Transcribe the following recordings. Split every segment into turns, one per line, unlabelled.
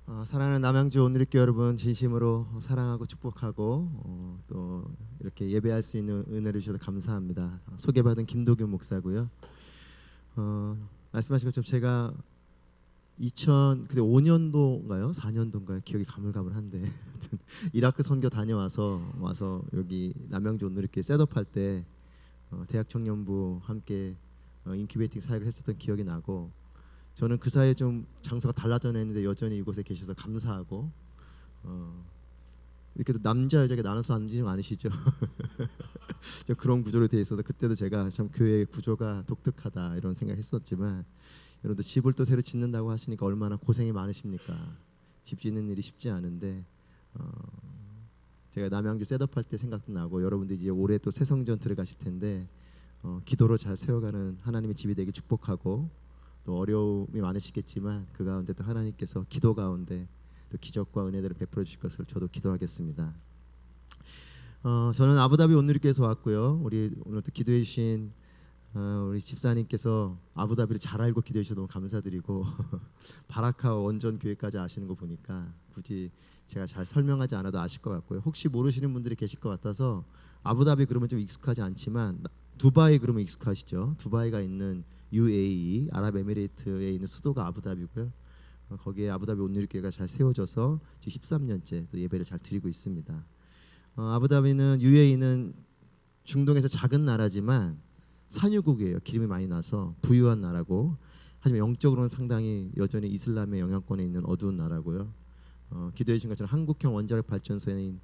사랑하는 남양주 온누리교회 여러분, 진심으로 사랑하고 축복하고 또 이렇게 예배할 수 있는 은혜를 주셔서 감사합니다. 소개받은 김도균 목사고요. 말씀하신 것처럼 제가 2005년도인가요? 4년도인가요? 기억이 가물가물한데 이라크 선교 다녀와서 여기 남양주 온누리교회 셋업할 때 대학 청년부 함께 인큐베이팅 사역을 했었던 기억이 나고, 저는 그 사이에 좀 장소가 달라져 있는데 여전히 이곳에 계셔서 감사하고, 이렇게 남자 여자가 나눠서 앉는 거 아니시죠? 그런 구조로 돼 있어서 그때도 제가 참 교회의 구조가 독특하다 이런 생각했었지만, 여러분도 집을 또 새로 짓는다고 하시니까 얼마나 고생이 많으십니까? 집 짓는 일이 쉽지 않은데 제가 남양주 셋업할 때 생각도 나고, 여러분들 이제 올해 또 새 성전 들어가실 텐데 기도로 잘 세워가는 하나님의 집이 되길 축복하고, 또 어려움이 많으시겠지만 그 가운데 또 하나님께서 기도 가운데 또 기적과 은혜들을 베풀어 주실 것을 저도 기도하겠습니다. 저는 아부다비 온누리교회에서 왔고요. 우리 오늘 또 기도해 주신 우리 집사님께서 아부다비를 잘 알고 기도해 주셔서 너무 감사드리고 바라카 원전 교회까지 아시는 거 보니까 굳이 제가 잘 설명하지 않아도 아실 것 같고요. 혹시 모르시는 분들이 계실 것 같아서 아부다비 그러면 좀 익숙하지 않지만 두바이 그러면 익숙하시죠? 두바이가 있는 UAE 아랍에미레이트에 있는 수도가 아부다비고요. 거기에 아부다비 온누리교회가 잘 세워져서 지금 13년째 또 예배를 잘 드리고 있습니다. 아부다비는 UAE는 중동에서 작은 나라지만 산유국이에요. 기름이 많이 나서 부유한 나라고, 하지만 영적으로는 상당히 여전히 이슬람의 영향권에 있는 어두운 나라고요. 기도해 주신 것처럼 한국형 원자력 발전소인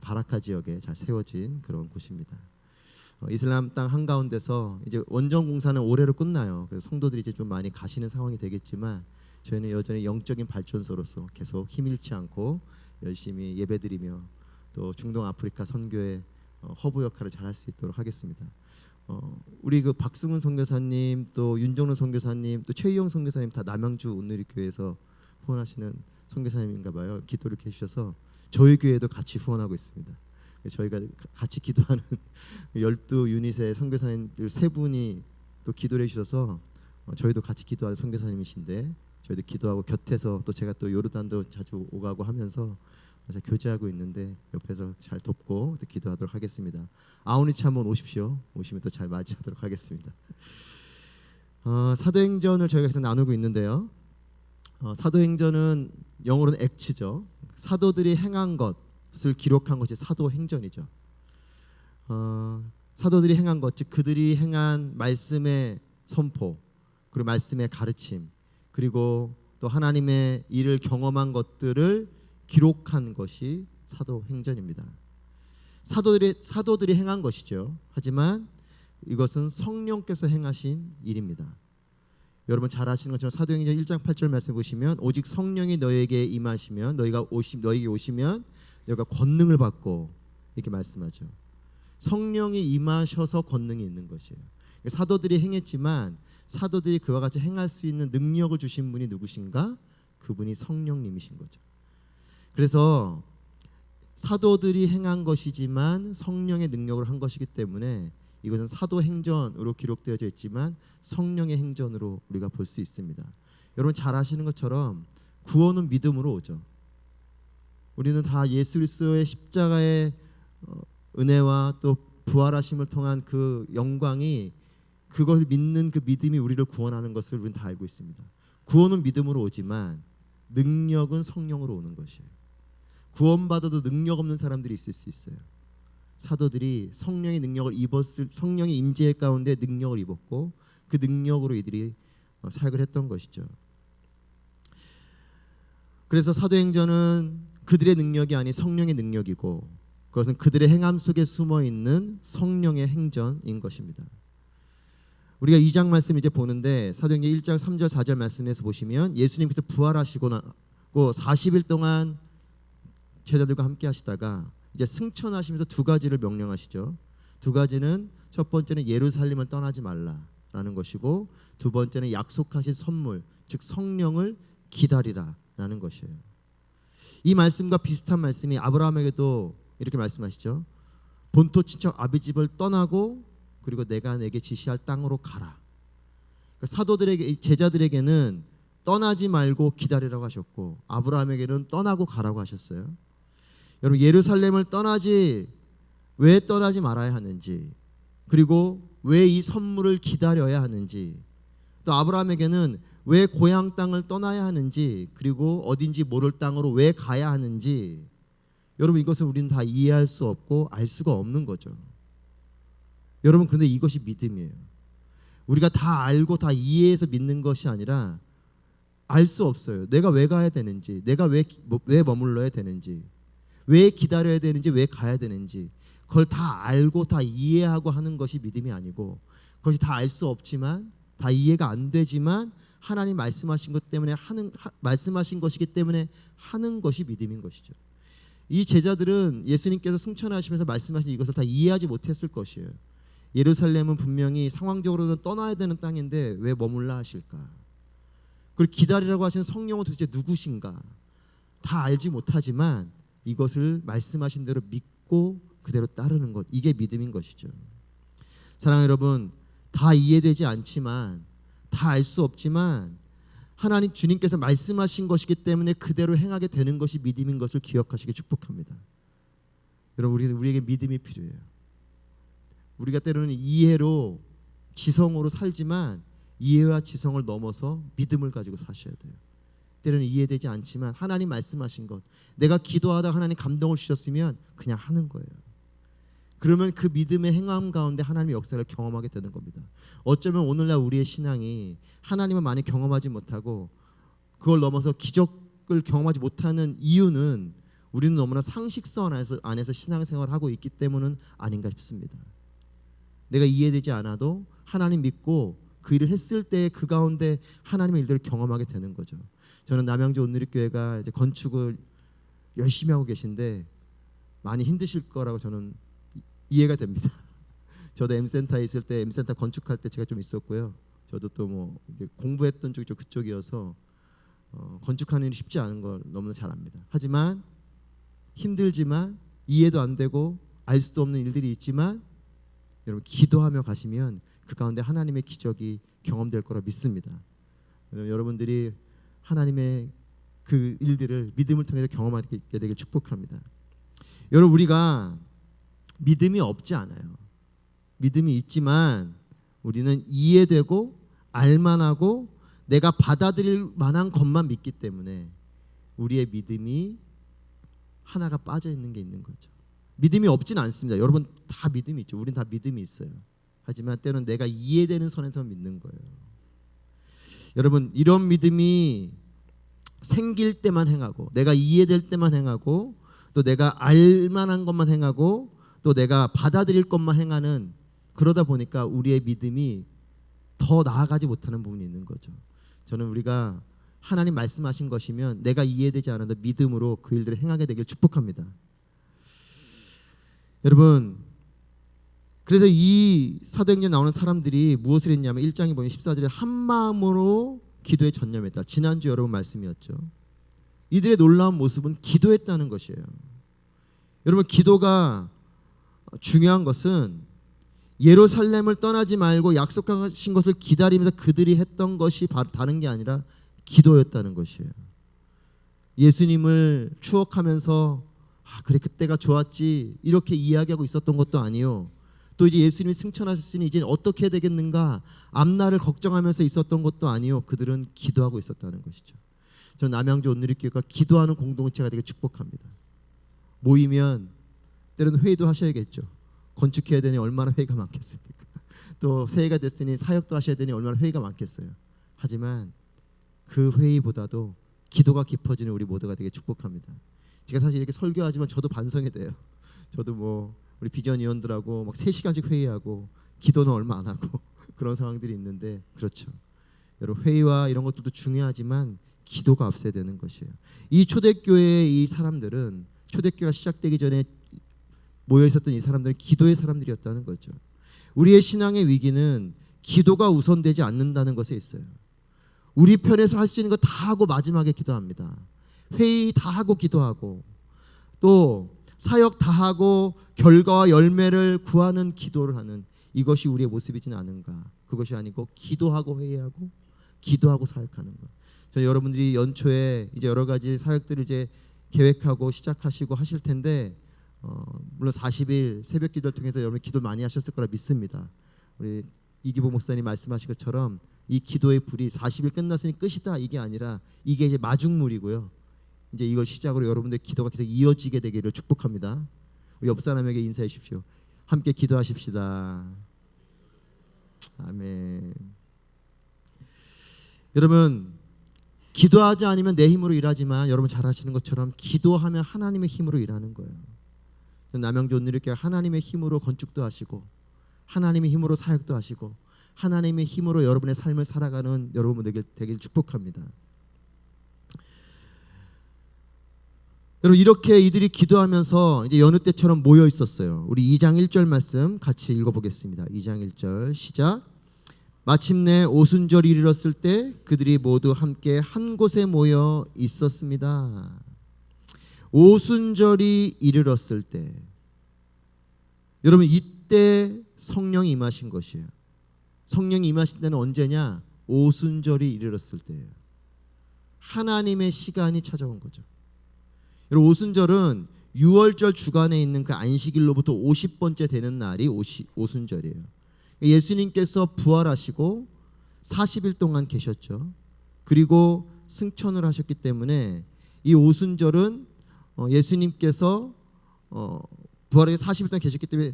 바라카 지역에 잘 세워진 그런 곳입니다. 이슬람 땅 한가운데서 이제 원전 공사는 올해로 끝나요. 그래서 성도들이 이제 좀 많이 가시는 상황이 되겠지만 저희는 여전히 영적인 발전소로서 계속 힘 잃지 않고 열심히 예배드리며 또 중동 아프리카 선교의 허브 역할을 잘 할 수 있도록 하겠습니다. 우리 그 박승훈 선교사님, 또 윤정론 선교사님, 또 최희영 선교사님 다 남양주 온누리교회에서 후원하시는 선교사님인가 봐요. 기도를 이렇게 해주셔서 저희 교회도 같이 후원하고 있습니다. 저희가 같이 기도하는 12유닛의 선교사님들 3분이 또 기도를 해주셔서 저희도 같이 기도하는 선교사님이신데, 저희도 기도하고 곁에서 또 제가 또 요르단도 자주 오가고 하면서 교제하고 있는데 옆에서 잘 돕고 또 기도하도록 하겠습니다. 아우니치 한번 오십시오. 오시면 또 잘 맞이하도록 하겠습니다. 사도행전을 저희가 계속 나누고 있는데요. 사도행전은 영어로는 액츠죠. 사도들이 행한 것을 기록한 것이 사도행전이죠. 사도들이 행한 것, 즉 그들이 행한 말씀의 선포, 그리고 말씀의 가르침, 그리고 또 하나님의 일을 경험한 것들을 기록한 것이 사도행전입니다. 사도들이 행한 것이죠. 하지만 이것은 성령께서 행하신 일입니다. 여러분 잘 아시는 것처럼 사도행전 1장 8절 말씀 보시면, 오직 성령이 너에게 임하시면 너에게 오시면 너희가 권능을 받고, 이렇게 말씀하죠. 성령이 임하셔서 권능이 있는 것이에요. 사도들이 행했지만 사도들이 그와 같이 행할 수 있는 능력을 주신 분이 누구신가? 그분이 성령님이신 거죠. 그래서 사도들이 행한 것이지만 성령의 능력으로 한 것이기 때문에 이것은 사도행전으로 기록되어져 있지만 성령의 행전으로 우리가 볼 수 있습니다. 여러분 잘 아시는 것처럼 구원은 믿음으로 오죠. 우리는 다 예수 그리스도의 십자가의 은혜와 또 부활하심을 통한 그 영광이, 그걸 믿는 그 믿음이 우리를 구원하는 것을 우리는 다 알고 있습니다. 구원은 믿음으로 오지만 능력은 성령으로 오는 것이에요. 구원받아도 능력 없는 사람들이 있을 수 있어요. 사도들이 성령의 능력을 성령의 임재 가운데 능력을 입었고 그 능력으로 이들이 사역을 했던 것이죠. 그래서 사도행전은 그들의 능력이 아닌 성령의 능력이고, 그것은 그들의 행함 속에 숨어 있는 성령의 행전인 것입니다. 우리가 2장 말씀 이제 보는데, 사도행전 1장 3절 4절 말씀에서 보시면 예수님께서 부활하시고 나고 40일 동안 제자들과 함께 하시다가 이제 승천하시면서 2가지를 명령하시죠. 2가지는 첫 번째는 예루살렘을 떠나지 말라라는 것이고, 2번째는 약속하신 선물, 즉 성령을 기다리라라는 것이에요. 이 말씀과 비슷한 말씀이 아브라함에게도 이렇게 말씀하시죠. 본토 친척 아비 집을 떠나고 그리고 내가 내게 지시할 땅으로 가라. 그러니까 사도들에게, 제자들에게는 떠나지 말고 기다리라고 하셨고 아브라함에게는 떠나고 가라고 하셨어요. 여러분 예루살렘을 왜 떠나지 말아야 하는지, 그리고 왜 이 선물을 기다려야 하는지, 또 아브라함에게는 왜 고향 땅을 떠나야 하는지, 그리고 어딘지 모를 땅으로 왜 가야 하는지, 여러분 이것을 우리는 다 이해할 수 없고 알 수가 없는 거죠. 여러분 그런데 이것이 믿음이에요. 우리가 다 알고 다 이해해서 믿는 것이 아니라 알 수 없어요. 내가 왜 가야 되는지, 내가 왜 머물러야 되는지, 왜 기다려야 되는지, 왜 가야 되는지, 그걸 다 알고 다 이해하고 하는 것이 믿음이 아니고, 그것이 다 알 수 없지만, 다 이해가 안 되지만 하나님 말씀하신 것 때문에 말씀하신 것이기 때문에 하는 것이 믿음인 것이죠. 이 제자들은 예수님께서 승천하시면서 말씀하신 이것을 다 이해하지 못했을 것이에요. 예루살렘은 분명히 상황적으로는 떠나야 되는 땅인데 왜 머물라 하실까? 그리고 기다리라고 하시는 성령은 도대체 누구신가? 다 알지 못하지만 이것을 말씀하신 대로 믿고 그대로 따르는 것, 이게 믿음인 것이죠. 사랑하는 여러분, 다 이해되지 않지만, 다 알 수 없지만 하나님 주님께서 말씀하신 것이기 때문에 그대로 행하게 되는 것이 믿음인 것을 기억하시기 축복합니다. 여러분 우리에게 믿음이 필요해요. 우리가 때로는 이해로 지성으로 살지만 이해와 지성을 넘어서 믿음을 가지고 사셔야 돼요. 때로는 이해되지 않지만 하나님 말씀하신 것, 내가 기도하다 하나님 감동을 주셨으면 그냥 하는 거예요. 그러면 그 믿음의 행함 가운데 하나님의 역사를 경험하게 되는 겁니다. 어쩌면 오늘날 우리의 신앙이 하나님을 많이 경험하지 못하고 그걸 넘어서 기적을 경험하지 못하는 이유는 우리는 너무나 상식선 안에서 신앙생활을 하고 있기 때문은 아닌가 싶습니다. 내가 이해되지 않아도 하나님 믿고 그 일을 했을 때 그 가운데 하나님의 일들을 경험하게 되는 거죠. 저는 남양주 온누리교회가 이제 건축을 열심히 하고 계신데 많이 힘드실 거라고 저는 이해가 됩니다. 저도 M센터에 있을 때 M센터 건축할 때 제가 좀 있었고요. 저도 또 뭐 공부했던 쪽이 그쪽이어서 건축하는 일이 쉽지 않은 걸 너무나 잘 압니다. 하지만 힘들지만 이해도 안 되고 알 수도 없는 일들이 있지만 여러분 기도하며 가시면 그 가운데 하나님의 기적이 경험될 거라 믿습니다. 여러분들이 하나님의 그 일들을 믿음을 통해서 경험하게 되길 축복합니다. 여러분 우리가 믿음이 없지 않아요. 믿음이 있지만 우리는 이해되고 알만하고 내가 받아들일 만한 것만 믿기 때문에 우리의 믿음이 하나가 빠져 있는 게 있는 거죠. 믿음이 없진 않습니다. 여러분 다 믿음이 있죠. 우린 다 믿음이 있어요. 하지만 때로는 내가 이해되는 선에서 믿는 거예요. 여러분 이런 믿음이 생길 때만 행하고 내가 이해될 때만 행하고 또 내가 알만한 것만 행하고 또 내가 받아들일 것만 행하는, 그러다 보니까 우리의 믿음이 더 나아가지 못하는 부분이 있는 거죠. 저는 우리가 하나님 말씀하신 것이면 내가 이해되지 않아도 믿음으로 그 일들을 행하게 되길 축복합니다. 여러분 그래서 이 사도행전에 나오는 사람들이 무엇을 했냐면 1장에 보면 14절에 한 마음으로 기도에 전념했다. 지난주 여러분 말씀이었죠. 이들의 놀라운 모습은 기도했다는 것이에요. 여러분 기도가 중요한 것은 예루살렘을 떠나지 말고 약속하신 것을 기다리면서 그들이 했던 것이 다른 게 아니라 기도였다는 것이에요. 예수님을 추억하면서 그래 그때가 좋았지 이렇게 이야기하고 있었던 것도 아니요. 또 이제 예수님이 승천하셨으니 이제 어떻게 해야 되겠는가 앞날을 걱정하면서 있었던 것도 아니요. 그들은 기도하고 있었다는 것이죠. 저는 남양주 온누리교회가 기도하는 공동체가 되게 축복합니다. 모이면 때로는 회의도 하셔야겠죠. 건축해야 되니 얼마나 회의가 많겠습니까? 또 새해가 됐으니 사역도 하셔야 되니 얼마나 회의가 많겠어요. 하지만 그 회의보다도 기도가 깊어지는 우리 모두가 되게 축복합니다. 제가 사실 이렇게 설교하지만 저도 반성이 돼요. 저도 뭐 우리 비전위원들하고 막 3시간씩 회의하고 기도는 얼마 안 하고 그런 상황들이 있는데 그렇죠. 여러분 회의와 이런 것들도 중요하지만 기도가 앞서야 되는 것이에요. 이 초대교회의 이 사람들은 초대교회가 시작되기 전에 모여 있었던 이 사람들은 기도의 사람들이었다는 거죠. 우리의 신앙의 위기는 기도가 우선되지 않는다는 것에 있어요. 우리 편에서 할 수 있는 거 다 하고 마지막에 기도합니다. 회의 다 하고 기도하고 또 사역 다 하고 결과와 열매를 구하는 기도를 하는 이것이 우리의 모습이지는 않은가. 그것이 아니고 기도하고 회의하고 기도하고 사역하는 거. 저는 여러분들이 연초에 이제 여러 가지 사역들을 이제 계획하고 시작하시고 하실 텐데 물론 40일 새벽 기도를 통해서 여러분 기도 많이 하셨을 거라 믿습니다. 우리 이기복 목사님 말씀하신 것처럼 이 기도의 불이 40일 끝났으니 끝이다 이게 아니라 이게 이제 마중물이고요. 이제 이걸 시작으로 여러분들의 기도가 계속 이어지게 되기를 축복합니다. 우리 옆 사람에게 인사해 주십시오. 함께 기도하십시다. 아멘. 여러분, 기도하지 않으면 내 힘으로 일하지만 여러분 잘 아시는 것처럼 기도하면 하나님의 힘으로 일하는 거예요. 남양주 온누리교회 하나님의 힘으로 건축도 하시고 하나님의 힘으로 사역도 하시고 하나님의 힘으로 여러분의 삶을 살아가는 여러분 되길 축복합니다. 여러분 이렇게 이들이 기도하면서 이제 여느 때처럼 모여 있었어요. 우리 2장 1절 말씀 같이 읽어보겠습니다. 2장 1절 시작. 마침내 오순절이 이르렀을 때 그들이 모두 함께 한 곳에 모여 있었습니다. 오순절이 이르렀을 때 여러분 이때 성령이 임하신 것이에요. 성령이 임하신 때는 언제냐? 오순절이 이르렀을 때예요. 하나님의 시간이 찾아온 거죠. 여러분 오순절은 유월절 주간에 있는 그 안식일로부터 50번째 되는 날이 오순절이에요. 예수님께서 부활하시고 40일 동안 계셨죠. 그리고 승천을 하셨기 때문에 이 오순절은 예수님께서 부활하게 40일 동안 계셨기 때문에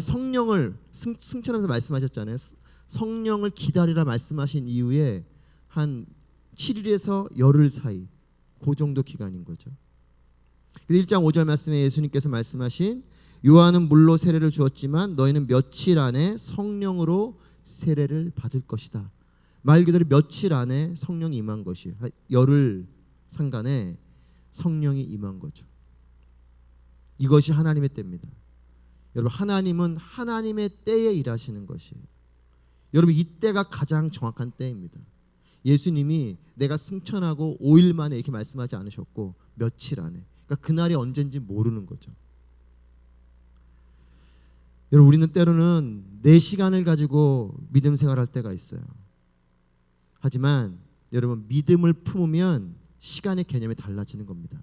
성령을 승천하면서 말씀하셨잖아요. 성령을 기다리라 말씀하신 이후에 한 7일에서 열흘 사이 그 정도 기간인 거죠. 1장 5절 말씀에 예수님께서 말씀하신 요한은 물로 세례를 주었지만 너희는 며칠 안에 성령으로 세례를 받을 것이다. 말 그대로 며칠 안에 성령이 임한 것이에요. 열흘 상간에 성령이 임한 거죠. 이것이 하나님의 때입니다. 여러분 하나님은 하나님의 때에 일하시는 것이에요. 여러분 이 때가 가장 정확한 때입니다. 예수님이 내가 승천하고 5일 만에 이렇게 말씀하지 않으셨고 며칠 안에, 그러니까 그날이 언젠지 모르는 거죠. 여러분 우리는 때로는 내 시간을 가지고 믿음 생활할 때가 있어요. 하지만 여러분 믿음을 품으면 시간의 개념이 달라지는 겁니다.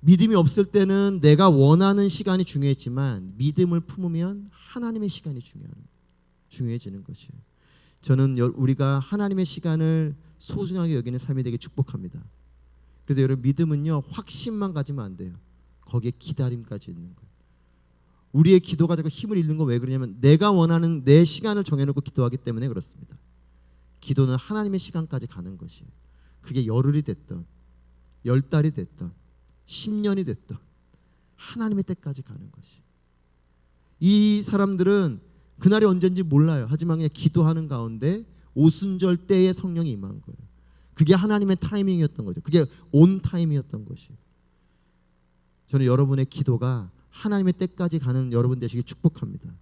믿음이 없을 때는 내가 원하는 시간이 중요했지만 믿음을 품으면 하나님의 시간이 중요해지는 것이에요. 저는 우리가 하나님의 시간을 소중하게 여기는 삶이 되게 축복합니다. 그래서 여러분 믿음은요 확신만 가지면 안 돼요. 거기에 기다림까지 있는 거예요. 우리의 기도가 자꾸 힘을 잃는 건 왜 그러냐면 내가 원하는 내 시간을 정해놓고 기도하기 때문에 그렇습니다. 기도는 하나님의 시간까지 가는 것이에요. 그게 열흘이 됐던 10달이 됐던 10년이 됐던 하나님의 때까지 가는 것이에요. 이 사람들은 그날이 언젠지 몰라요. 하지만 그냥 기도하는 가운데 오순절 때에 성령이 임한 거예요. 그게 하나님의 타이밍이었던 거죠. 그게 온 타임이었던 것이에요. 저는 여러분의 기도가 하나님의 때까지 가는 여러분 되시길 축복합니다.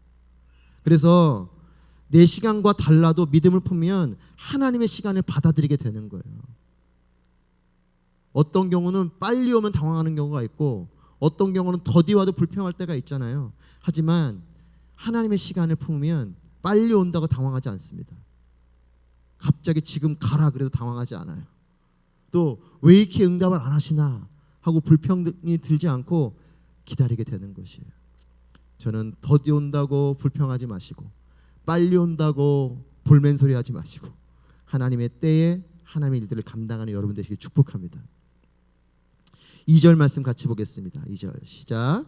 그래서 내 시간과 달라도 믿음을 품으면 하나님의 시간을 받아들이게 되는 거예요. 어떤 경우는 빨리 오면 당황하는 경우가 있고 어떤 경우는 더디 와도 불평할 때가 있잖아요. 하지만 하나님의 시간을 품으면 빨리 온다고 당황하지 않습니다. 갑자기 지금 가라 그래도 당황하지 않아요. 또 왜 이렇게 응답을 안 하시나 하고 불평이 들지 않고 기다리게 되는 것이에요. 저는 더디 온다고 불평하지 마시고 빨리 온다고 볼멘소리 하지 마시고 하나님의 때에 하나님의 일들을 감당하는 여러분 되시길 축복합니다. 2절 말씀 같이 보겠습니다. 2절 시작.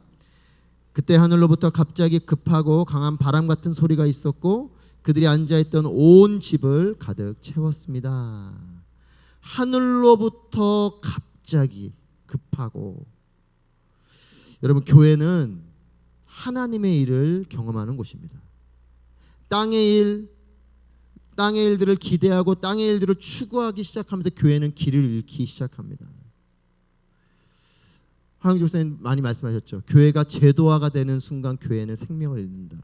그때 하늘로부터 갑자기 급하고 강한 바람 같은 소리가 있었고 그들이 앉아있던 온 집을 가득 채웠습니다. 하늘로부터 갑자기 급하고, 여러분 교회는 하나님의 일을 경험하는 곳입니다. 땅의 일들을 기대하고 땅의 일들을 추구하기 시작하면서 교회는 길을 잃기 시작합니다. 황영주 목사님 많이 말씀하셨죠. 교회가 제도화가 되는 순간 교회는 생명을 잃는다.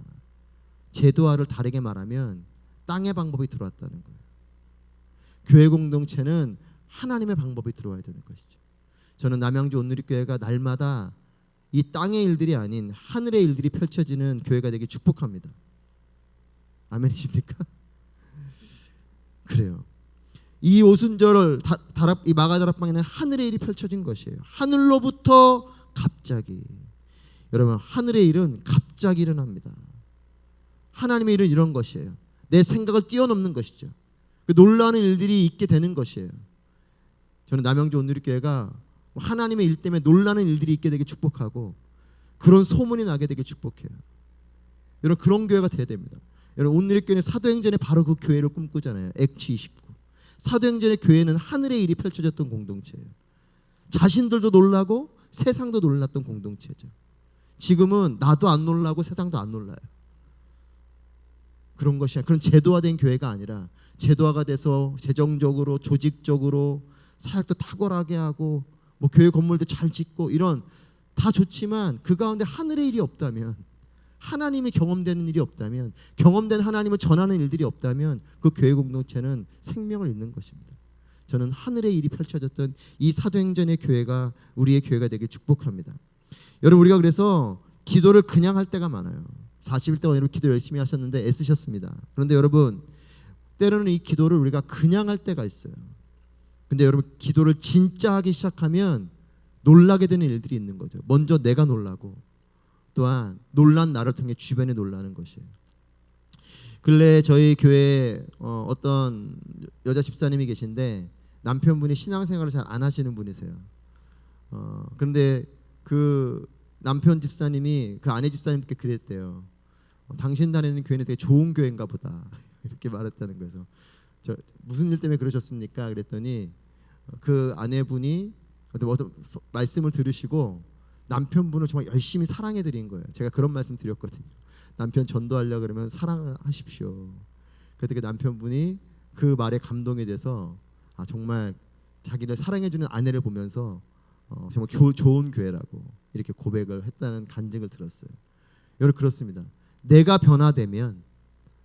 제도화를 다르게 말하면 땅의 방법이 들어왔다는 거예요. 교회 공동체는 하나님의 방법이 들어와야 되는 것이죠. 저는 남양주 온누리교회가 날마다 이 땅의 일들이 아닌 하늘의 일들이 펼쳐지는 교회가 되길 축복합니다. 아멘이십니까? 그래요. 이 오순절 이 마가다락방에는 하늘의 일이 펼쳐진 것이에요. 하늘로부터 갑자기. 여러분, 하늘의 일은 갑자기 일어납니다. 하나님의 일은 이런 것이에요. 내 생각을 뛰어넘는 것이죠. 놀라는 일들이 있게 되는 것이에요. 저는 남영주 온누리교회가 하나님의 일 때문에 놀라는 일들이 있게 되게 축복하고 그런 소문이 나게 되게 축복해요. 여러분, 그런 교회가 돼야 됩니다. 여러분, 온누리교회는 사도행전에 바로 그 교회를 꿈꾸잖아요. 액츠 29. 사도행전의 교회는 하늘의 일이 펼쳐졌던 공동체예요. 자신들도 놀라고 세상도 놀랐던 공동체죠. 지금은 나도 안 놀라고 세상도 안 놀라요. 그런 것이 그런 제도화된 교회가 아니라 제도화가 돼서 재정적으로 조직적으로 사역도 탁월하게 하고 뭐 교회 건물도 잘 짓고 이런 다 좋지만 그 가운데 하늘의 일이 없다면, 하나님이 경험되는 일이 없다면, 경험된 하나님을 전하는 일들이 없다면 그 교회 공동체는 생명을 잃는 것입니다. 저는 하늘의 일이 펼쳐졌던 이 사도행전의 교회가 우리의 교회가 되게 축복합니다. 여러분, 우리가 그래서 기도를 그냥 할 때가 많아요. 40일 동안 여러분 기도 열심히 하셨는데 애쓰셨습니다. 그런데 여러분, 때로는 이 기도를 우리가 그냥 할 때가 있어요. 근데 여러분, 기도를 진짜 하기 시작하면 놀라게 되는 일들이 있는 거죠. 먼저 내가 놀라고 또한 놀란 나를 통해 주변에 놀라는 것이에요. 근래 저희 교회에 어떤 여자 집사님이 계신데 남편분이 신앙생활을 잘 안 하시는 분이세요. 그런데 그 남편 집사님이 그 아내 집사님께 그랬대요. 당신 다니는 교회는 되게 좋은 교회인가 보다 이렇게 말했다는 거예요. 저 무슨 일 때문에 그러셨습니까? 그랬더니 그 아내분이 어떤 말씀을 들으시고 남편분을 정말 열심히 사랑해 드린 거예요. 제가 그런 말씀 드렸거든요. 남편 전도하려고 그러면 사랑을 하십시오. 그랬더니 남편분이 그 말에 감동이 돼서 정말 자기를 사랑해주는 아내를 보면서 정말 좋은 교회라고 이렇게 고백을 했다는 간증을 들었어요. 여러분, 그렇습니다. 내가 변화되면,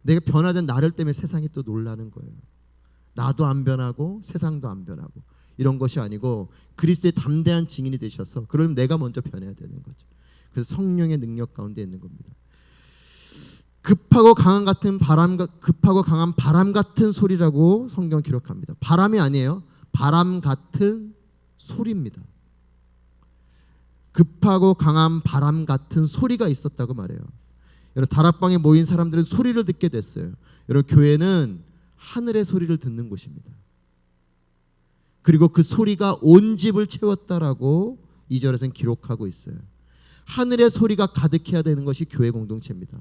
내가 변화된 나를 때문에 세상이 또 놀라는 거예요. 나도 안 변하고 세상도 안 변하고 이런 것이 아니고 그리스도의 담대한 증인이 되셔서, 그러면 내가 먼저 변해야 되는 거죠. 그래서 성령의 능력 가운데 있는 겁니다. 급하고 강한 바람 같은 소리라고 성경 기록합니다. 바람이 아니에요. 바람 같은 소리입니다. 급하고 강한 바람 같은 소리가 있었다고 말해요. 여러분, 다락방에 모인 사람들은 소리를 듣게 됐어요. 여러분, 교회는 하늘의 소리를 듣는 곳입니다. 그리고 그 소리가 온 집을 채웠다라고 2절에서는 기록하고 있어요. 하늘의 소리가 가득해야 되는 것이 교회 공동체입니다.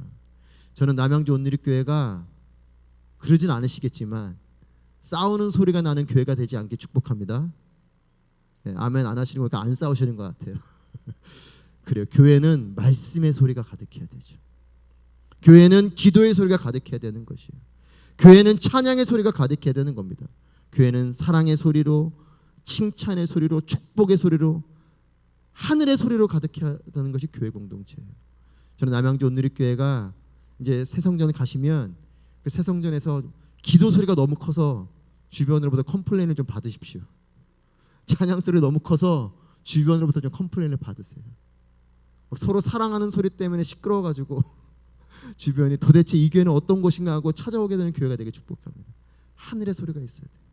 저는 남양주 온누리교회가 그러진 않으시겠지만 싸우는 소리가 나는 교회가 되지 않게 축복합니다. 네, 아멘 안 하시는 거니까 안 싸우시는 것 같아요. 그래요. 교회는 말씀의 소리가 가득해야 되죠. 교회는 기도의 소리가 가득해야 되는 것이에요. 교회는 찬양의 소리가 가득해야 되는 겁니다. 교회는 사랑의 소리로, 칭찬의 소리로, 축복의 소리로, 하늘의 소리로 가득해야 되는 것이 교회 공동체예요. 저는 남양주 온누리교회가 이제 새성전에 가시면 그 새성전에서 기도 소리가 너무 커서 주변으로부터 컴플레인을 좀 받으십시오. 찬양 소리 너무 커서 주변으로부터 좀 컴플레인을 받으세요. 서로 사랑하는 소리 때문에 시끄러워가지고 주변이 도대체 이 교회는 어떤 곳인가 하고 찾아오게 되는 교회가 되게 축복합니다. 하늘의 소리가 있어야 돼요.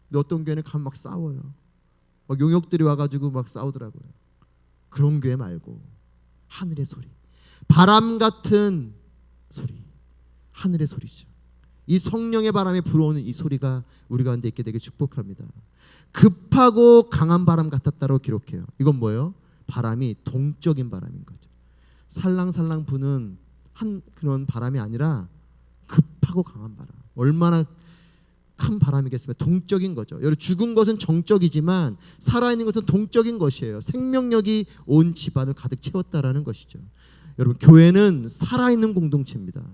근데 어떤 교회는 가면 막 싸워요. 막 용역들이 와가지고 막 싸우더라고요. 그런 교회 말고 하늘의 소리, 바람 같은 소리, 하늘의 소리죠. 이 성령의 바람이 불어오는 이 소리가 우리 가운데 있게 되게 축복합니다. 급하고 강한 바람 같았다고 기록해요. 이건 뭐예요? 바람이 동적인 바람인 거죠. 살랑살랑 부는 그런 바람이 아니라 급하고 강한 바람. 얼마나 큰 바람이겠습니까? 동적인 거죠. 여러분, 죽은 것은 정적이지만 살아있는 것은 동적인 것이에요. 생명력이 온 집안을 가득 채웠다라는 것이죠. 여러분, 교회는 살아있는 공동체입니다.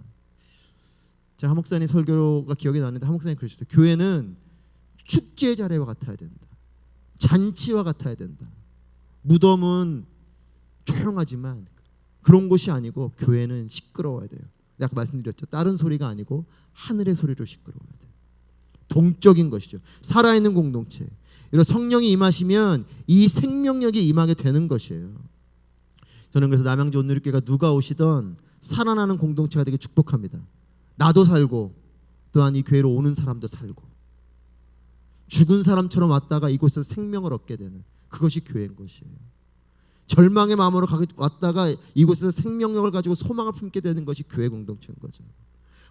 제가 한 목사님 설교가 기억이 나는데 한 목사님 그러셨어요. 교회는 축제의 자리와 같아야 된다. 잔치와 같아야 된다. 무덤은 조용하지만 그런 곳이 아니고 교회는 시끄러워야 돼요. 아까 말씀드렸죠. 다른 소리가 아니고 하늘의 소리로 시끄러워야 돼요. 동적인 것이죠. 살아있는 공동체. 이런 성령이 임하시면 이 생명력이 임하게 되는 것이에요. 저는 그래서 남양주 온누리교회가 누가 오시던 살아나는 공동체가 되게 축복합니다. 나도 살고 또한 이 교회로 오는 사람도 살고 죽은 사람처럼 왔다가 이곳에서 생명을 얻게 되는 그것이 교회인 것이에요. 절망의 마음으로 왔다가 이곳에서 생명력을 가지고 소망을 품게 되는 것이 교회 공동체인 거죠.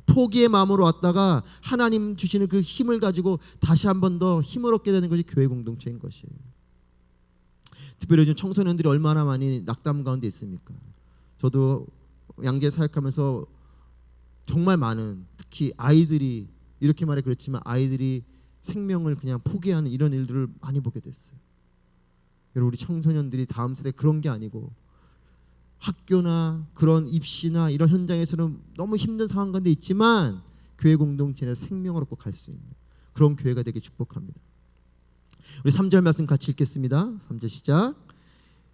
포기의 마음으로 왔다가 하나님 주시는 그 힘을 가지고 다시 한 번 더 힘을 얻게 되는 것이 교회 공동체인 것이에요. 특별히 요즘 청소년들이 얼마나 많이 낙담 가운데 있습니까? 저도 양재 사역하면서 정말 많은, 특히 아이들이, 이렇게 말해 그렇지만 아이들이 생명을 그냥 포기하는 이런 일들을 많이 보게 됐어요. 여러분, 우리 청소년들이 다음 세대 그런 게 아니고 학교나 그런 입시나 이런 현장에서는 너무 힘든 상황 가운데 있지만 교회 공동체는 생명을 얻고 갈 수 있는 그런 교회가 되게 축복합니다. 우리 3절 말씀 같이 읽겠습니다. 3절 시작.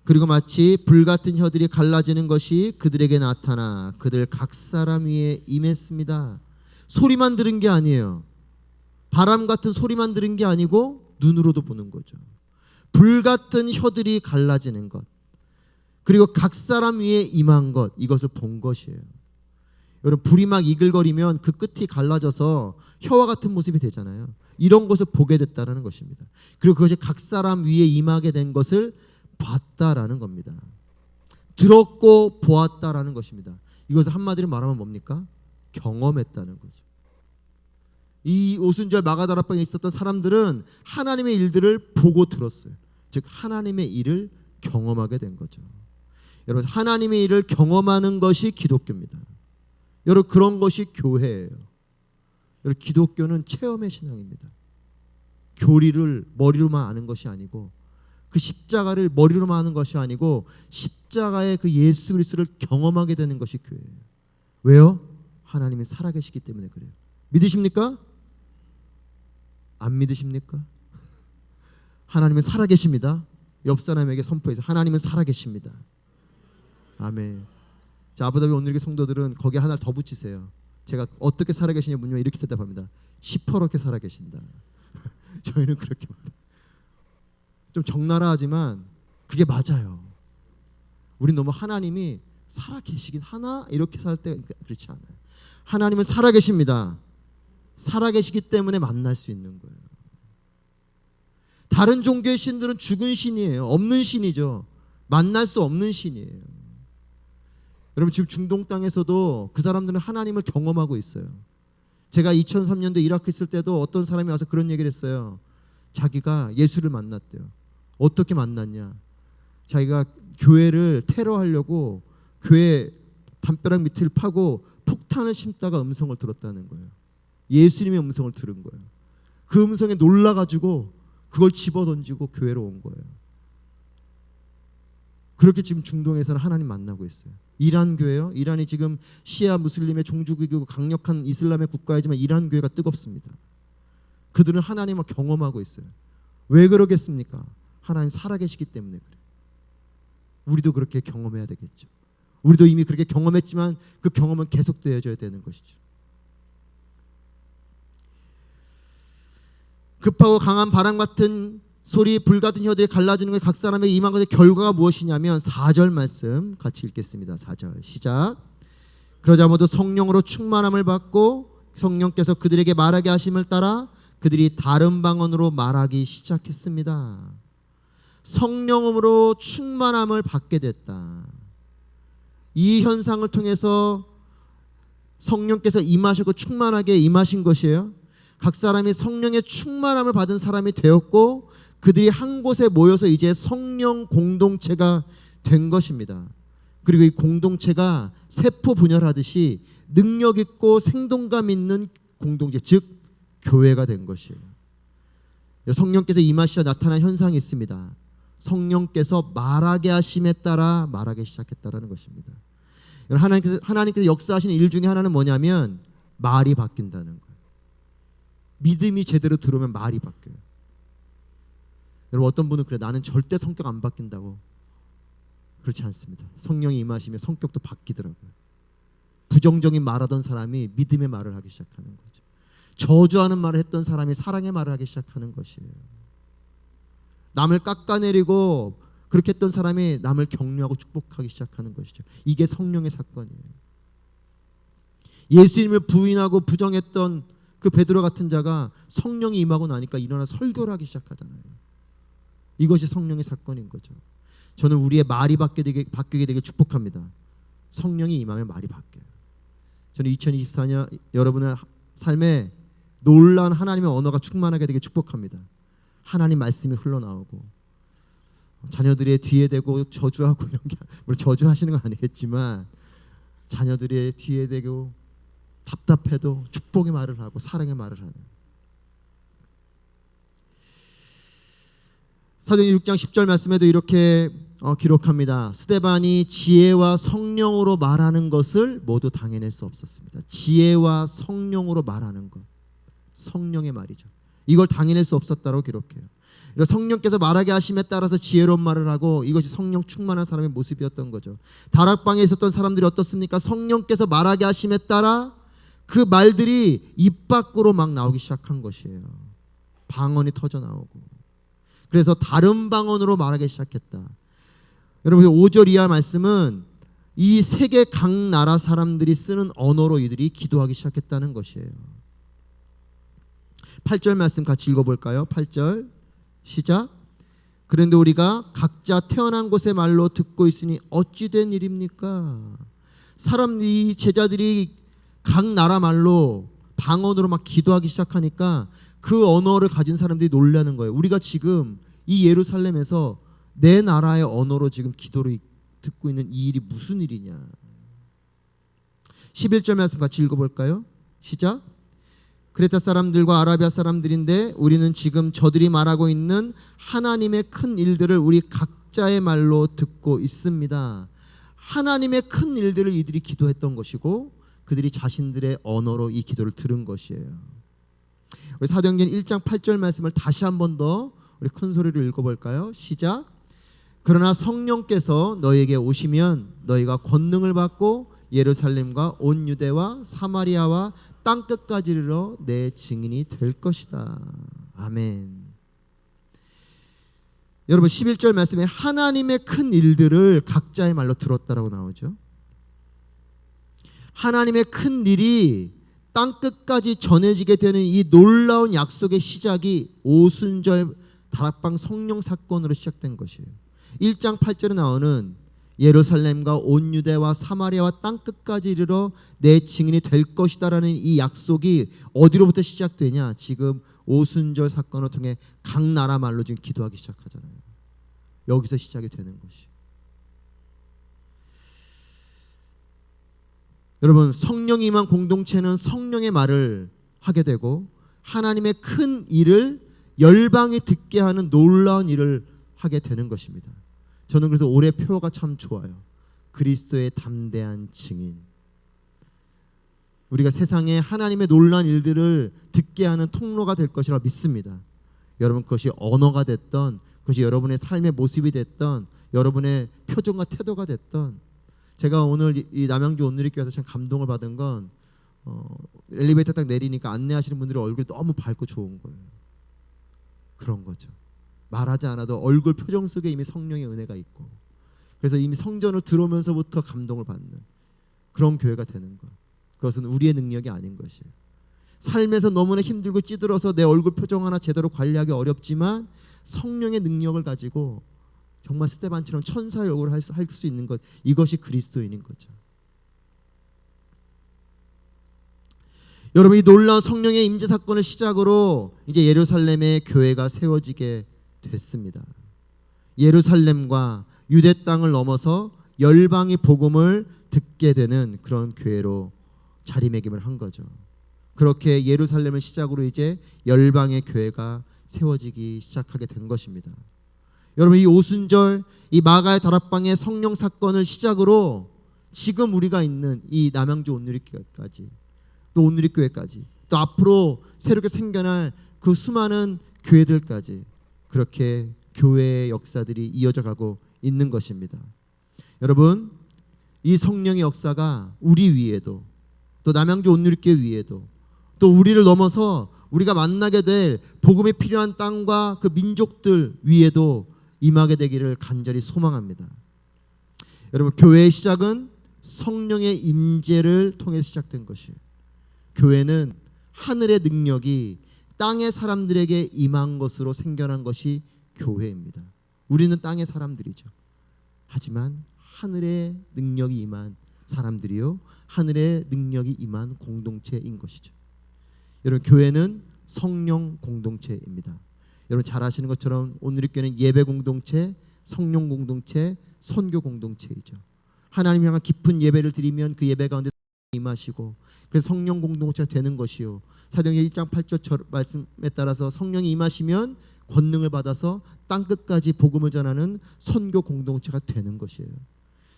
그리고 마치 불같은 혀들이 갈라지는 것이 그들에게 나타나 그들 각 사람 위에 임했습니다. 소리만 들은 게 아니에요. 바람 같은 소리만 들은 게 아니고 눈으로도 보는 거죠. 불같은 혀들이 갈라지는 것, 그리고 각 사람 위에 임한 것, 이것을 본 것이에요. 여러분, 불이 막 이글거리면 그 끝이 갈라져서 혀와 같은 모습이 되잖아요. 이런 것을 보게 됐다라는 것입니다. 그리고 그것이 각 사람 위에 임하게 된 것을 봤다라는 겁니다. 들었고 보았다라는 것입니다. 이것을 한마디로 말하면 뭡니까? 경험했다는 거죠. 이 오순절 마가다락방에 있었던 사람들은 하나님의 일들을 보고 들었어요. 즉 하나님의 일을 경험하게 된 거죠. 여러분, 하나님의 일을 경험하는 것이 기독교입니다. 여러분, 그런 것이 교회예요. 여러분, 기독교는 체험의 신앙입니다. 교리를 머리로만 아는 것이 아니고, 그 십자가를 머리로만 아는 것이 아니고 십자가의 그 예수 그리스도를 경험하게 되는 것이 교회예요. 왜요? 하나님이 살아계시기 때문에 그래요. 믿으십니까? 안 믿으십니까? 하나님은 살아계십니다. 옆 사람에게 선포해서 하나님은 살아계십니다. 아멘. 자, 아부다비 오늘의 성도들은 거기에 하나를 더 붙이세요. 제가 어떻게 살아계시냐 묻면 이렇게 대답합니다. 시퍼렇게 살아계신다. 저희는 그렇게 말해요. 좀 적나라하지만 그게 맞아요. 우린 너무 하나님이 살아계시긴 하나 이렇게 살 때 그렇지 않아요. 하나님은 살아계십니다. 살아계시기 때문에 만날 수 있는 거예요. 다른 종교의 신들은 죽은 신이에요. 없는 신이죠. 만날 수 없는 신이에요. 여러분, 지금 중동 땅에서도 그 사람들은 하나님을 경험하고 있어요. 제가 2003년도 이라크 있을 때도 어떤 사람이 와서 그런 얘기를 했어요. 자기가 예수를 만났대요. 어떻게 만났냐? 자기가 교회를 테러하려고 교회 담벼락 밑을 파고 폭탄을 심다가 음성을 들었다는 거예요. 예수님의 음성을 들은 거예요. 그 음성에 놀라가지고 그걸 집어던지고 교회로 온 거예요. 그렇게 지금 중동에서는 하나님 만나고 있어요. 이란 교회요. 이란이 지금 시아 무슬림의 종주국이고 강력한 이슬람의 국가이지만 이란 교회가 뜨겁습니다. 그들은 하나님을 경험하고 있어요. 왜 그러겠습니까? 하나님 살아계시기 때문에 그래요. 우리도 그렇게 경험해야 되겠죠. 우리도 이미 그렇게 경험했지만 그 경험은 계속되어져야 되는 것이죠. 급하고 강한 바람 같은 소리, 불 같은 혀들이 갈라지는 것, 각 사람에게 임한 것의 결과가 무엇이냐면 4절 말씀 같이 읽겠습니다. 4절 시작. 그러자 모두 성령으로 충만함을 받고 성령께서 그들에게 말하게 하심을 따라 그들이 다른 방언으로 말하기 시작했습니다. 성령으로 충만함을 받게 됐다. 이 현상을 통해서 성령께서 임하시고 충만하게 임하신 것이에요. 각 사람이 성령의 충만함을 받은 사람이 되었고 그들이 한 곳에 모여서 이제 성령 공동체가 된 것입니다. 그리고 이 공동체가 세포 분열하듯이 능력 있고 생동감 있는 공동체, 즉 교회가 된 것이에요. 성령께서 임하시자 나타난 현상이 있습니다. 성령께서 말하게 하심에 따라 말하기 시작했다라는 것입니다. 하나님께서 역사하시는 일 중에 하나는 뭐냐면 말이 바뀐다는 거예요. 믿음이 제대로 들어오면 말이 바뀌어요. 여러분, 어떤 분은 그래, 나는 절대 성격 안 바뀐다고. 그렇지 않습니다. 성령이 임하시면 성격도 바뀌더라고요. 부정적인 말하던 사람이 믿음의 말을 하기 시작하는 거죠. 저주하는 말을 했던 사람이 사랑의 말을 하기 시작하는 것이에요. 남을 깎아내리고 그렇게 했던 사람이 남을 격려하고 축복하기 시작하는 것이죠. 이게 성령의 사건이에요. 예수님을 부인하고 부정했던 그 베드로 같은 자가 성령이 임하고 나니까 일어나 설교를 하기 시작하잖아요. 이것이 성령의 사건인 거죠. 저는 우리의 말이 바뀌게 되길 축복합니다. 성령이 임하면 말이 바뀌어요. 저는 2024년 여러분의 삶에 놀라운 하나님의 언어가 충만하게 되길 축복합니다. 하나님 말씀이 흘러나오고 자녀들의 뒤에 대고 저주하고 이런 게, 물론 저주하시는 건 아니겠지만 자녀들의 뒤에 대고 답답해도 축복의 말을 하고 사랑의 말을 하는. 사도행전 6장 10절 말씀에도 이렇게 기록합니다. 스데반이 지혜와 성령으로 말하는 것을 모두 당해낼 수 없었습니다. 지혜와 성령으로 말하는 것, 성령의 말이죠. 이걸 당해낼 수 없었다고 기록해요. 성령께서 말하게 하심에 따라서 지혜로운 말을 하고, 이것이 성령 충만한 사람의 모습이었던 거죠. 다락방에 있었던 사람들이 어떻습니까? 성령께서 말하게 하심에 따라 그 말들이 입 밖으로 막 나오기 시작한 것이에요. 방언이 터져 나오고, 그래서 다른 방언으로 말하기 시작했다. 여러분 5절 이하 말씀은 이 세계 각 나라 사람들이 쓰는 언어로 이들이 기도하기 시작했다는 것이에요. 8절 말씀 같이 읽어볼까요? 8절 시작. 그런데 우리가 각자 태어난 곳의 말로 듣고 있으니 어찌 된 일입니까? 이 제자들이 각 나라 말로 방언으로 막 기도하기 시작하니까 그 언어를 가진 사람들이 놀라는 거예요. 우리가 지금 이 예루살렘에서 내 나라의 언어로 지금 기도를 듣고 있는 이 일이 무슨 일이냐. 11절 말씀 같이 읽어볼까요? 시작. 크레타 사람들과 아라비아 사람들인데 우리는 지금 저들이 말하고 있는 하나님의 큰 일들을 우리 각자의 말로 듣고 있습니다. 하나님의 큰 일들을 이들이 기도했던 것이고 그들이 자신들의 언어로 이 기도를 들은 것이에요. 우리 사도행전 1장 8절 말씀을 다시 한 번 더 우리 큰 소리로 읽어볼까요? 시작. 그러나 성령께서 너희에게 오시면 너희가 권능을 받고 예루살렘과 온 유대와 사마리아와 땅끝까지 이르러 내 증인이 될 것이다. 아멘. 여러분 11절 말씀에 하나님의 큰 일들을 각자의 말로 들었다라고 나오죠. 하나님의 큰 일이 땅끝까지 전해지게 되는 이 놀라운 약속의 시작이 오순절 다락방 성령 사건으로 시작된 것이에요. 1장 8절에 나오는 예루살렘과 온 유대와 사마리아와 땅끝까지 이르러 내 증인이 될 것이다라는 이 약속이 어디로부터 시작되냐? 지금 오순절 사건을 통해 각 나라 말로 지금 기도하기 시작하잖아요. 여기서 시작이 되는 것이. 여러분 성령이 임한 공동체는 성령의 말을 하게 되고 하나님의 큰 일을 열방이 듣게 하는 놀라운 일을 하게 되는 것입니다. 저는 그래서 올해 표어가 참 좋아요. 그리스도의 담대한 증인. 우리가 세상에 하나님의 놀라운 일들을 듣게 하는 통로가 될 것이라 믿습니다. 여러분 그것이 언어가 됐던, 그것이 여러분의 삶의 모습이 됐던, 여러분의 표정과 태도가 됐던. 제가 오늘 이 남양주 온누리교회에서 참 감동을 받은 건 엘리베이터 딱 내리니까 안내하시는 분들의 얼굴이 너무 밝고 좋은 거예요. 그런 거죠. 말하지 않아도 얼굴 표정 속에 이미 성령의 은혜가 있고, 그래서 이미 성전을 들어오면서부터 감동을 받는 그런 교회가 되는 것. 그것은 우리의 능력이 아닌 것이에요. 삶에서 너무나 힘들고 찌들어서 내 얼굴 표정 하나 제대로 관리하기 어렵지만 성령의 능력을 가지고 정말 스데반처럼 천사의 역을 할 수 있는 것, 이것이 그리스도인인 거죠. 여러분 이 놀라운 성령의 임재 사건을 시작으로 이제 예루살렘의 교회가 세워지게 됐습니다. 예루살렘과 유대 땅을 넘어서 열방이 복음을 듣게 되는 그런 교회로 자리매김을 한 거죠. 그렇게 예루살렘을 시작으로 이제 열방의 교회가 세워지기 시작하게 된 것입니다. 여러분 이 오순절 이 마가의 다락방의 성령 사건을 시작으로 지금 우리가 있는 이 남양주 온누리교회까지, 또 온누리교회까지, 또 앞으로 새롭게 생겨날 그 수많은 교회들까지 그렇게 교회의 역사들이 이어져 가고 있는 것입니다. 여러분 이 성령의 역사가 우리 위에도, 또 남양주 온누리교회 위에도, 또 우리를 넘어서 우리가 만나게 될 복음이 필요한 땅과 그 민족들 위에도 임하게 되기를 간절히 소망합니다. 여러분 교회의 시작은 성령의 임재를 통해 시작된 것이에요. 교회는 하늘의 능력이 땅의 사람들에게 임한 것으로 생겨난 것이 교회입니다. 우리는 땅의 사람들이죠. 하지만 하늘의 능력이 임한 사람들이요, 하늘의 능력이 임한 공동체인 것이죠. 여러분, 교회는 성령 공동체입니다. 여러분 잘 아시는 것처럼 오늘의 교회는 예배 공동체, 성령 공동체, 선교 공동체이죠. 하나님 향한 깊은 예배를 드리면 그 예배 가운데 임하시고, 그래서 성령 공동체가 되는 것이요, 사도행전 1장 8절 말씀에 따라서 성령이 임하시면 권능을 받아서 땅끝까지 복음을 전하는 선교 공동체가 되는 것이에요.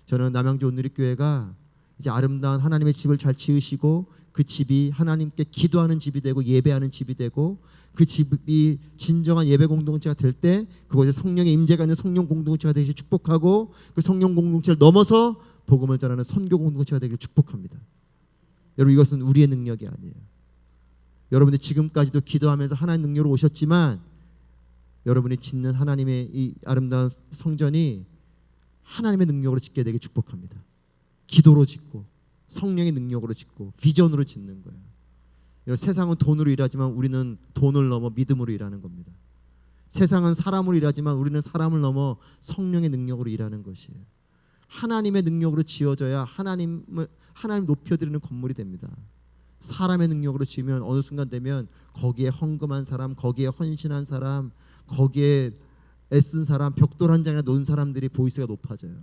저는 남양주 온누리교회가 이제 아름다운 하나님의 집을 잘 지으시고 그 집이 하나님께 기도하는 집이 되고 예배하는 집이 되고 그 집이 진정한 예배 공동체가 될 때 그곳에 성령의 임재가 있는 성령 공동체가 되기를 축복하고, 그 성령 공동체를 넘어서 복음을 전하는 선교 공동체가 되기를 축복합니다. 여러분, 이것은 우리의 능력이 아니에요. 여러분이 지금까지도 기도하면서 하나님 능력으로 오셨지만 여러분이 짓는 하나님의 이 아름다운 성전이 하나님의 능력으로 짓게 되길 축복합니다. 기도로 짓고 성령의 능력으로 짓고 비전으로 짓는 거예요. 세상은 돈으로 일하지만 우리는 돈을 넘어 믿음으로 일하는 겁니다. 세상은 사람으로 일하지만 우리는 사람을 넘어 성령의 능력으로 일하는 것이에요. 하나님의 능력으로 지어져야 하나님 높여드리는 건물이 됩니다. 사람의 능력으로 지으면 어느 순간 되면 거기에 헌금한 사람, 거기에 헌신한 사람, 거기에 애쓴 사람, 벽돌 한 장이나 놓은 사람들이 보이스가 높아져요.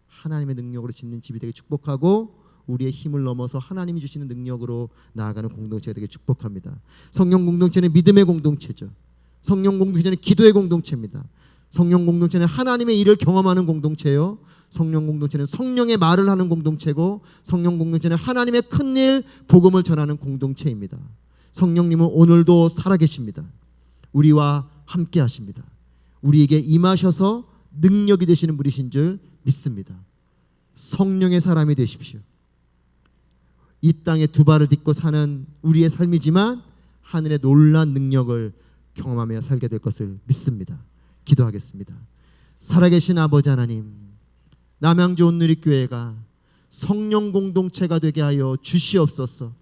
하나님의 능력으로 짓는 집이 되게 축복하고 우리의 힘을 넘어서 하나님이 주시는 능력으로 나아가는 공동체가 되게 축복합니다. 성령 공동체는 믿음의 공동체죠. 성령 공동체는 기도의 공동체입니다. 성령 공동체는 하나님의 일을 경험하는 공동체요, 성령 공동체는 성령의 말을 하는 공동체고, 성령 공동체는 하나님의 큰일 복음을 전하는 공동체입니다. 성령님은 오늘도 살아계십니다. 우리와 함께 하십니다. 우리에게 임하셔서 능력이 되시는 분이신 줄 믿습니다. 성령의 사람이 되십시오. 이 땅에 두 발을 딛고 사는 우리의 삶이지만 하늘의 놀라운 능력을 경험하며 살게 될 것을 믿습니다. 기도하겠습니다. 살아계신 아버지 하나님, 남양주 온누리교회가 성령 공동체가 되게 하여 주시옵소서.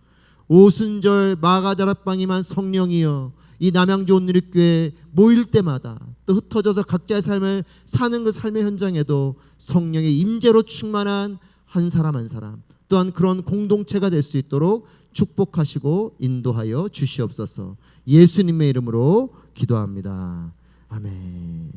오순절 마가다락방임한 성령이여 이 남양주 온누리교회 모일 때마다 또 흩어져서 각자의 삶을 사는 그 삶의 현장에도 성령의 임재로 충만한 한 사람 한 사람, 또한 그런 공동체가 될 수 있도록 축복하시고 인도하여 주시옵소서. 예수님의 이름으로 기도합니다. 아멘.